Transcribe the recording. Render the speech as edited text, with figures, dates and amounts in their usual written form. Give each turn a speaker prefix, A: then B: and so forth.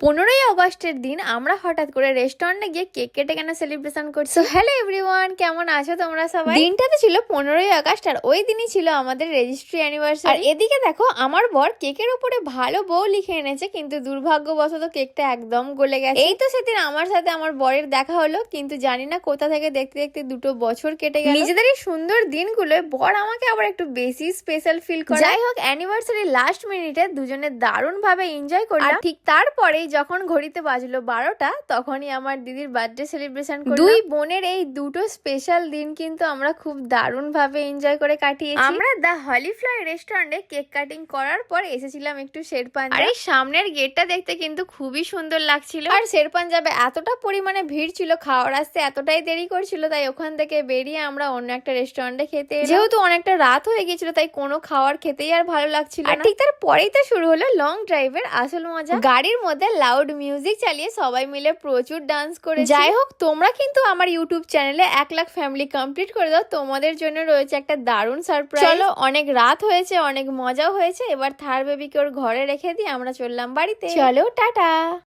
A: 15ই অগস্টের দিন আমরা হঠাৎ করে রেস্টুরেন্টে গিয়ে কেক কেটে কেন সেলিব্রেশন করছি। হ্যালো এভরিওয়ান, কেমন আছো তোমরা সবাই? দিনটাতে ছিল 15ই অগস্ট আর ওই দিনই ছিল আমাদের রেজিস্ট্রি অ্যানিভার্সারি। আর এদিকে দেখো আমার বর কেকের উপরে ভালো বউ লিখে এনেছে, কিন্তু দুর্ভাগ্যবশত কেকটা একদম গলে গেছে। এই তো সেদিন আমার সাথে আমার বরের দেখা হলো, কিন্তু জানি না কোথা থেকে দেখতে দেখতে 2 বছর কেটে গেল। নিজেদের এই সুন্দর দিনগুলো বর আমাকে আবার একটু বেশি স্পেশাল ফিল করে। যাই হোক, অ্যানিভার্সারি লাস্ট মিনিটে দুজনে দারুণ ভাবে এনজয় করলাম। আর ঠিক তারপরেই যখন ঘড়িতে বাজলো 12টা, তখনই আমার দিদির বার্থডে সেলিব্রেশন করলাম। দুই বোনের এই দুটো স্পেশাল দিন কিন্তু আমরা খুব দারুণ ভাবে এনজয় করে কাটিয়েছি। আমরা দা হলিফ্লাওয়ার রেস্টুরেন্টে কেক কাটিং করার পর এসেছিলাম একটু শেরপাঞ্জাব। আর এই সামনের গেটটা দেখতে কিন্তু খুবই সুন্দর লাগছিল। আর শেরপাঞ্জাবে এতটা পরিমাণে ভিড় ছিল, খাওয়ার আসতে এতটাই দেরি করছিল, তাই ওখান থেকে বেরিয়ে আমরা অন্য একটা রেস্টুরেন্টে খেতে এলাম। যেহেতু অনেকটা রাত হয়ে গেছিল, তাই কোনো খাওয়ার খেতেই আর ভালো লাগছিল না। ঠিক তারপরেই তো শুরু হলো লং ড্রাইভের আসল মজা। গাড়ির মধ্যে লাউড মিউজিক চালিয়ে সবাই মিলে প্রচুর ডান্স করে। যাই হোক, তোমরা কিন্তু আমার ইউটিউব চ্যানেলে 1 লাখ ফ্যামিলি কমপ্লিট করে দাও, তোমাদের জন্য রয়েছে একটা দারুণ সারপ্রাইজ। চলো, অনেক রাত হয়েছে, অনেক মজাও হয়েছে, এবার থার বেবিকে ওর ঘরে রেখে দিয়ে আমরা চললাম বাড়িতে। চলো টাটা।